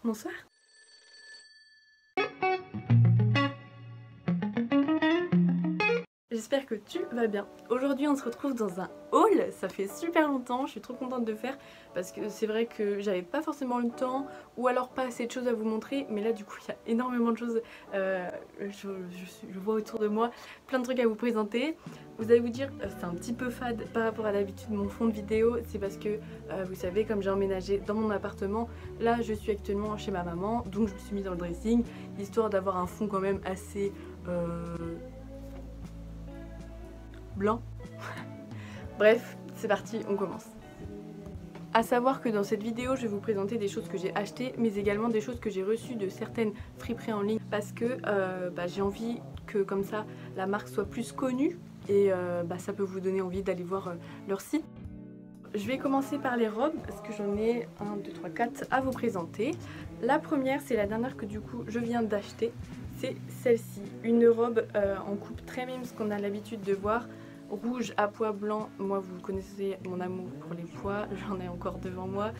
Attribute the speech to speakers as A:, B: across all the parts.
A: Bonsoir. J'espère que tu vas bien. Aujourd'hui on se retrouve dans un haul, ça fait super longtemps, je suis trop contente de le faire parce que c'est vrai que j'avais pas forcément le temps ou alors pas assez de choses à vous montrer, mais là du coup il y a énormément de choses, je vois autour de moi plein de trucs à vous présenter. Vous allez vous dire c'est un petit peu fade par rapport à d'habitude mon fond de vidéo, c'est parce que vous savez comme j'ai emménagé dans mon appartement, là je suis actuellement chez ma maman donc je me suis mise dans le dressing histoire d'avoir un fond quand même assez blanc. Bref, c'est parti, on commence. A savoir que dans cette vidéo, je vais vous présenter des choses que j'ai achetées, mais également des choses que j'ai reçues de certaines friperies en ligne parce que j'ai envie que comme ça la marque soit plus connue et ça peut vous donner envie d'aller voir leur site. Je vais commencer par les robes parce que j'en ai 1, 2, 3, 4 à vous présenter. La première, c'est la dernière que du coup je viens d'acheter. C'est celle-ci, une robe en coupe très mime, ce qu'on a l'habitude de voir. Rouge à pois blanc, moi vous connaissez mon amour pour les pois, j'en ai encore devant moi,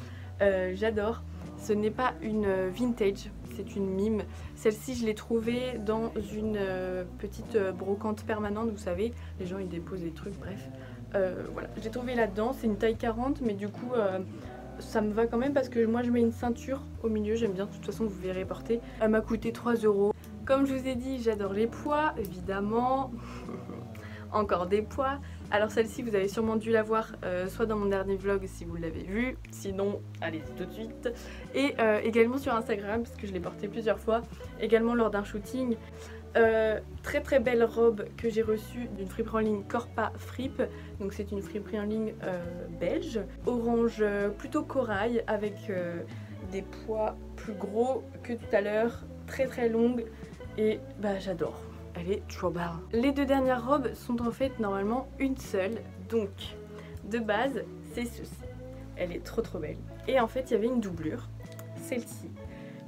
A: j'adore. Ce n'est pas une vintage, c'est une mime. Celle-ci je l'ai trouvée dans une petite brocante permanente, vous savez, les gens ils déposent des trucs, bref. Voilà, j'ai trouvé là-dedans, c'est une taille 40 mais du coup ça me va quand même parce que moi je mets une ceinture au milieu, j'aime bien, de toute façon vous verrez porter. Elle m'a coûté 3 €. Comme je vous ai dit, j'adore les pois, évidemment. Encore des pois. Alors celle-ci vous avez sûrement dû la voir soit dans mon dernier vlog si vous l'avez vu, sinon allez-y tout de suite. Et également sur Instagram parce que je l'ai portée plusieurs fois, également lors d'un shooting. Très très belle robe que j'ai reçue d'une friperie en ligne Corpa Fripe. Donc c'est une friperie en ligne belge. Orange plutôt corail avec des pois plus gros que tout à l'heure, très très longue et j'adore. Elle est trop belle. Les deux dernières robes sont en fait normalement une seule, donc de base c'est ceci. Elle est trop belle. Et en fait il y avait une doublure, celle-ci.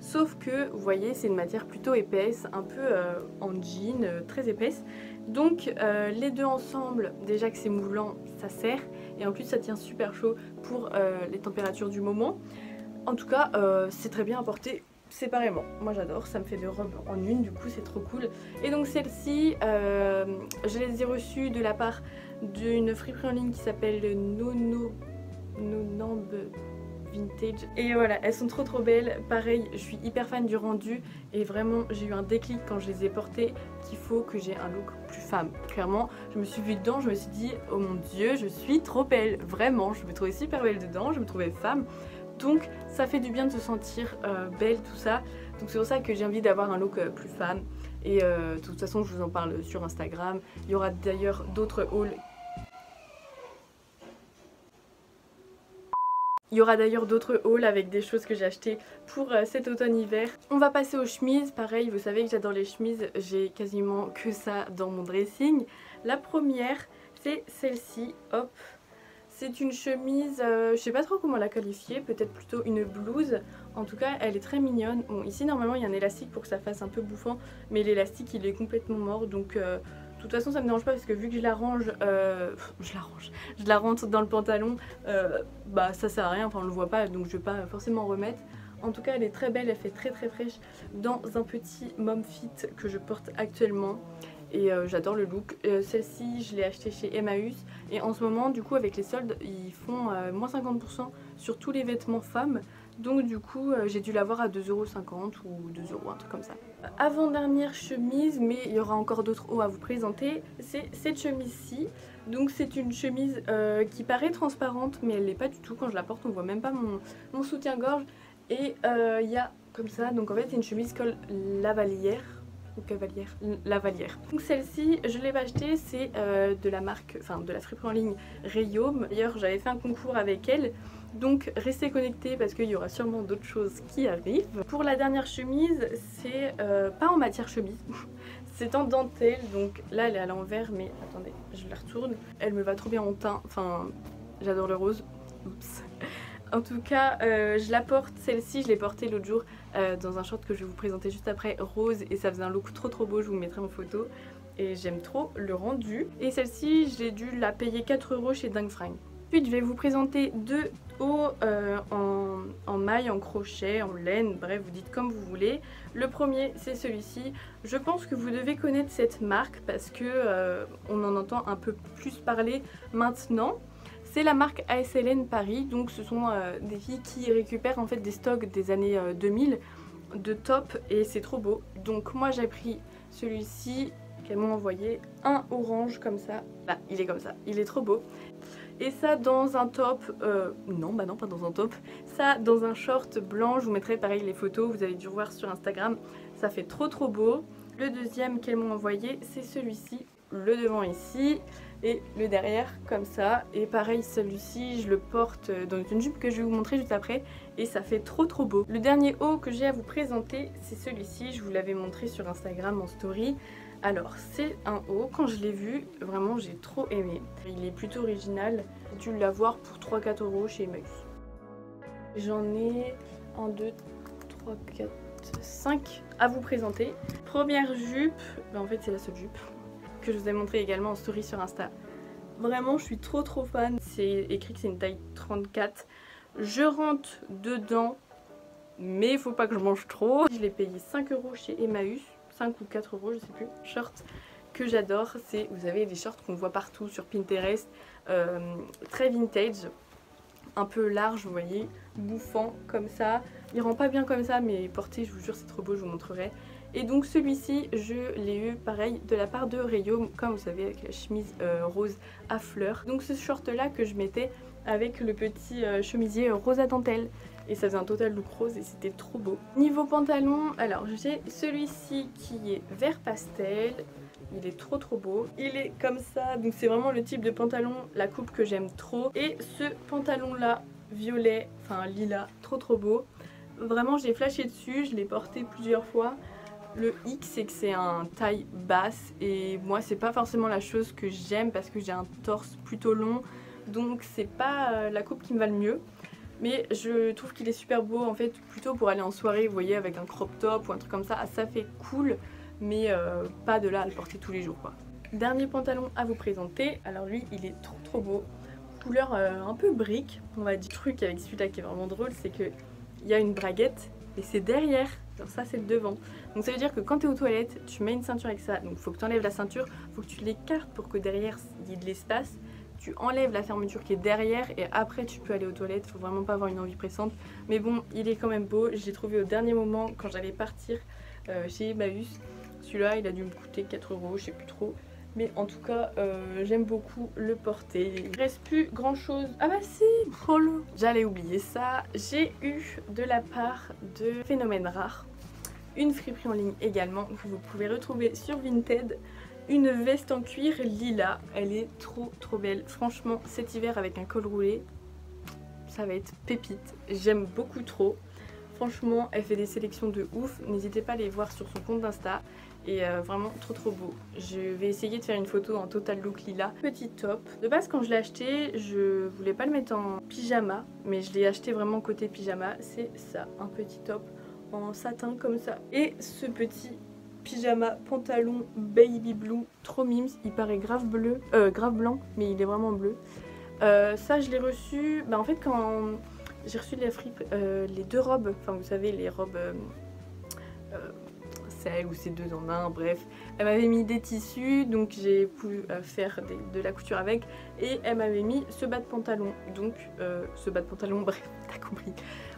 A: Sauf que vous voyez c'est une matière plutôt épaisse, un peu en jean, très épaisse. Donc les deux ensemble, déjà que c'est moulant, ça sert. Et en plus ça tient super chaud pour les températures du moment. En tout cas c'est très bien à porter séparément. Moi j'adore, ça me fait deux robes en une, du coup c'est trop cool. Et donc celle-ci, je les ai reçues de la part d'une friperie en ligne qui s'appelle Nonambe Vintage. Et voilà, elles sont trop belles. Pareil, je suis hyper fan du rendu et vraiment j'ai eu un déclic quand je les ai portées qu'il faut que j'ai un look plus femme. Clairement, je me suis vue dedans, je me suis dit oh mon dieu, je suis trop belle. Vraiment, je me trouvais super belle dedans, je me trouvais femme. Donc ça fait du bien de se sentir belle, tout ça. Donc c'est pour ça que j'ai envie d'avoir un look plus femme. Et de toute façon je vous en parle sur Instagram. Il y aura d'ailleurs d'autres hauls. Il y aura d'ailleurs d'autres hauls avec des choses que j'ai achetées pour cet automne-hiver. On va passer aux chemises. Pareil, vous savez que j'adore les chemises. J'ai quasiment que ça dans mon dressing. La première, c'est celle-ci. Hop. C'est une chemise, je sais pas trop comment la qualifier, peut-être plutôt une blouse. En tout cas, elle est très mignonne. Bon, ici normalement il y a un élastique pour que ça fasse un peu bouffant, mais l'élastique il est complètement mort. Donc de toute façon ça me dérange pas parce que vu que je la range, je la rentre dans le pantalon, ça sert à rien, enfin on le voit pas donc je vais pas forcément remettre. En tout cas elle est très belle, elle fait très fraîche dans un petit mom fit que je porte actuellement. Et j'adore le look. Celle-ci je l'ai achetée chez Emmaüs et en ce moment du coup avec les soldes ils font moins 50% sur tous les vêtements femmes. Donc du coup j'ai dû l'avoir à 2,50 € ou 2 €, un truc comme ça. Avant-dernière chemise, mais il y aura encore d'autres hauts à vous présenter, c'est cette chemise-ci. Donc c'est une chemise qui paraît transparente mais elle l'est pas du tout. Quand je la porte on voit même pas mon soutien-gorge. Et il y a comme ça, donc en fait c'est une chemise col lavalière. Ou cavalière, lavalière. Donc celle-ci je l'ai achetée, c'est de la marque, enfin de la friperie en ligne Rayaume. D'ailleurs j'avais fait un concours avec elle, donc restez connectés parce qu'il y aura sûrement d'autres choses qui arrivent. Pour la dernière chemise, c'est pas en matière chemise, c'est en dentelle, donc là elle est à l'envers mais attendez, je la retourne. Elle me va trop bien en teint, enfin j'adore le rose, oups. En tout cas, je la porte, celle-ci, je l'ai portée l'autre jour dans un short que je vais vous présenter juste après, rose, et ça faisait un look trop beau, je vous mettrai en photo. Et j'aime trop le rendu. Et celle-ci, j'ai dû la payer 4 € chez Dingue Fringues. Ensuite je vais vous présenter deux hauts en maille, en crochet, en laine, bref vous dites comme vous voulez. Le premier c'est celui-ci. Je pense que vous devez connaître cette marque parce que on en entend un peu plus parler maintenant. C'est la marque ASLN Paris, donc ce sont des filles qui récupèrent en fait des stocks des années 2000 de top et c'est trop beau. Donc moi j'ai pris celui-ci qu'elles m'ont envoyé, un orange comme ça. Là, il est comme ça, il est trop beau. Et ça dans un top, non bah non pas dans un top, ça dans un short blanc. Je vous mettrai pareil les photos, vous avez dû voir sur Instagram, ça fait trop beau. Le deuxième qu'elles m'ont envoyé c'est celui-ci, le devant ici et le derrière comme ça. Et pareil celui-ci je le porte dans une jupe que je vais vous montrer juste après et ça fait trop beau. Le dernier haut que j'ai à vous présenter c'est celui-ci, je vous l'avais montré sur Instagram en story. Alors c'est un haut, quand je l'ai vu vraiment j'ai trop aimé. Il est plutôt original, j'ai dû l'avoir pour 3-4 € chez Emmaüs. J'en ai 1, 2, 3, 4, 5 à vous présenter. Première jupe, en fait c'est la seule jupe que je vous ai montré également en story sur Insta. Vraiment je suis trop fan, c'est écrit que c'est une taille 34. Je rentre dedans mais il faut pas que je mange trop. Je l'ai payé 5 € chez Emmaüs, 5 ou 4 € je sais plus. Short que j'adore, c'est, vous avez des shorts qu'on voit partout sur Pinterest, très vintage, un peu large vous voyez, bouffant comme ça. Il rend pas bien comme ça mais porté je vous jure c'est trop beau, je vous montrerai. Et donc celui-ci je l'ai eu pareil de la part de Rayo, comme vous savez avec la chemise rose à fleurs. Donc ce short là que je mettais avec le petit chemisier rose à dentelle. Et ça faisait un total look rose et c'était trop beau. Niveau pantalon, alors j'ai celui-ci qui est vert pastel. Il est trop beau. Il est comme ça, donc c'est vraiment le type de pantalon, la coupe que j'aime trop. Et ce pantalon là, violet, enfin lilas, trop beau. Vraiment j'ai flashé dessus, je l'ai porté plusieurs fois. Le hic c'est que c'est un taille basse et moi c'est pas forcément la chose que j'aime parce que j'ai un torse plutôt long. Donc c'est pas la coupe qui me va le mieux. Mais je trouve qu'il est super beau en fait, plutôt pour aller en soirée, vous voyez, avec un crop top ou un truc comme ça, ça fait cool, mais pas de là à le porter tous les jours quoi. Dernier pantalon à vous présenter, alors lui il est trop beau, couleur un peu brique, on va dire. Le truc avec celui-là qui est vraiment drôle, c'est que il y a une braguette et c'est derrière, genre ça c'est le devant. Donc ça veut dire que quand tu es aux toilettes, tu mets une ceinture avec ça, donc faut que tu enlèves la ceinture, faut que tu l'écartes pour que derrière il y ait de l'espace. Tu enlèves la fermeture qui est derrière et après tu peux aller aux toilettes, faut vraiment pas avoir une envie pressante. Mais bon, il est quand même beau, je l'ai trouvé au dernier moment quand j'allais partir chez Emmaüs. Celui-là il a dû me coûter 4 €, je sais plus trop. Mais en tout cas j'aime beaucoup le porter. Il reste plus grand chose. Ah bah si, j'allais oublier ça. J'ai eu de la part de Phénomène Rare une friperie en ligne également que vous pouvez retrouver sur Vinted. Une veste en cuir lilas, elle est trop belle. Franchement cet hiver avec un col roulé, ça va être pépite. J'aime beaucoup trop. Franchement elle fait des sélections de ouf. N'hésitez pas à les voir sur son compte d'Insta. Et vraiment trop beau. Je vais essayer de faire une photo en total look lilas. Petit top. De base quand je l'ai acheté, je voulais pas le mettre en pyjama. Mais je l'ai acheté vraiment côté pyjama. C'est ça, un petit top en satin comme ça. Et ce petit pyjama pantalon baby blue, trop mimes, il paraît grave bleu, grave blanc, mais il est vraiment bleu. Ça je l'ai reçu, bah en fait quand j'ai reçu les fripes, les deux robes, enfin vous savez les robes celle ou c'est 2 en 1, bref. Elle m'avait mis des tissus, donc j'ai pu faire de la couture avec, et elle m'avait mis ce bas de pantalon, donc ce bas de pantalon, bref, t'as compris.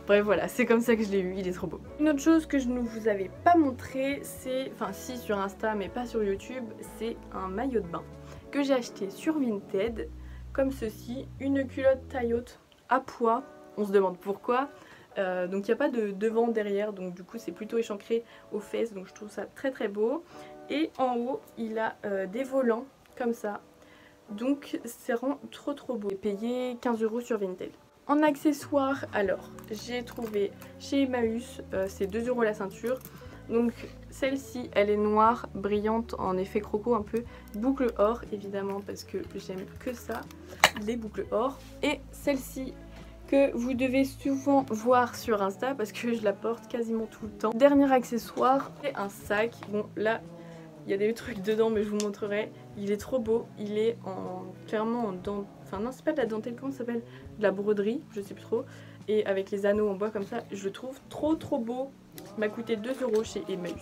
A: Bref voilà, c'est comme ça que je l'ai eu, il est trop beau. Une autre chose que je ne vous avais pas montré, c'est, enfin si sur Insta mais pas sur YouTube, c'est un maillot de bain que j'ai acheté sur Vinted, comme ceci, une culotte taille haute à pois, on se demande pourquoi. Donc il n'y a pas de devant derrière, donc du coup c'est plutôt échancré aux fesses, donc je trouve ça très beau. Et en haut il a des volants comme ça, donc c'est rend trop beau. J'ai payé 15 € sur Vinted. En accessoires, alors j'ai trouvé chez Emmaüs, c'est 2 € la ceinture. Donc celle-ci elle est noire, brillante, en effet croco un peu, boucle or évidemment parce que j'aime que ça, les boucles or. Et celle-ci que vous devez souvent voir sur Insta parce que je la porte quasiment tout le temps. Dernier accessoire, c'est un sac. Bon là il y a des trucs dedans mais je vous montrerai. Il est trop beau, il est clairement en enfin non c'est pas de la dentelle, comment ça s'appelle, de la broderie, je sais plus trop, et avec les anneaux en bois comme ça, je le trouve trop beau. Il m'a coûté 2 € chez Emmaüs.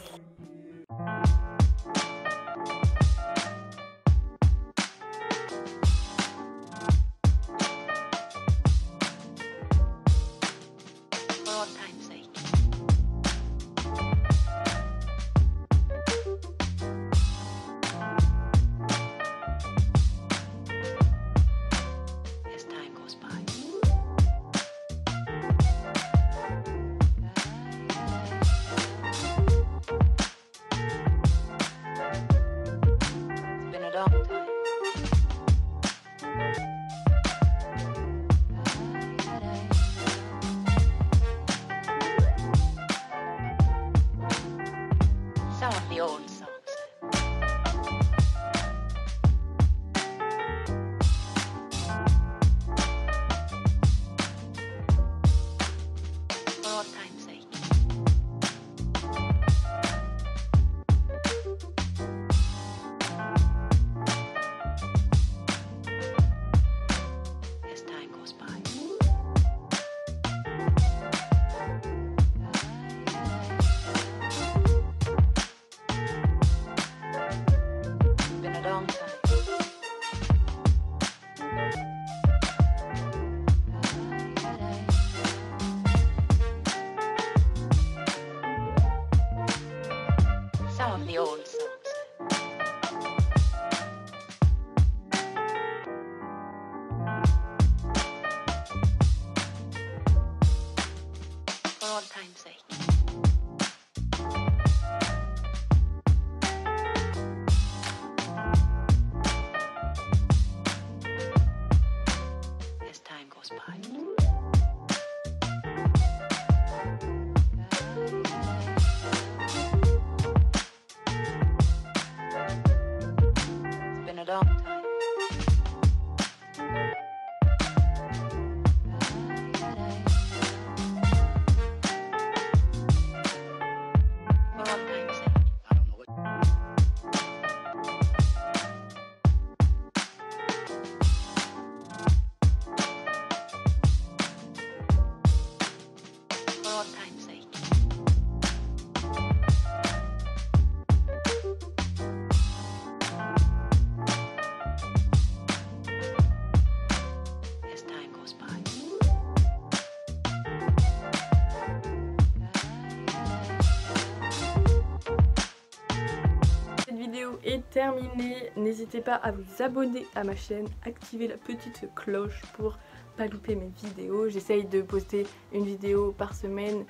A: Est terminée. N'hésitez pas à vous abonner à ma chaîne, activer la petite cloche pour pas louper mes vidéos. J'essaye de poster une vidéo par semaine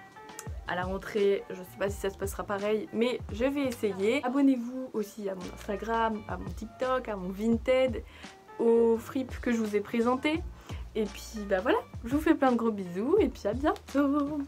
A: à la rentrée. Je sais pas si ça se passera pareil, mais je vais essayer. Abonnez-vous aussi à mon Instagram, à mon TikTok, à mon Vinted, aux fripes que je vous ai présenté. Et puis bah voilà, je vous fais plein de gros bisous et puis à bientôt.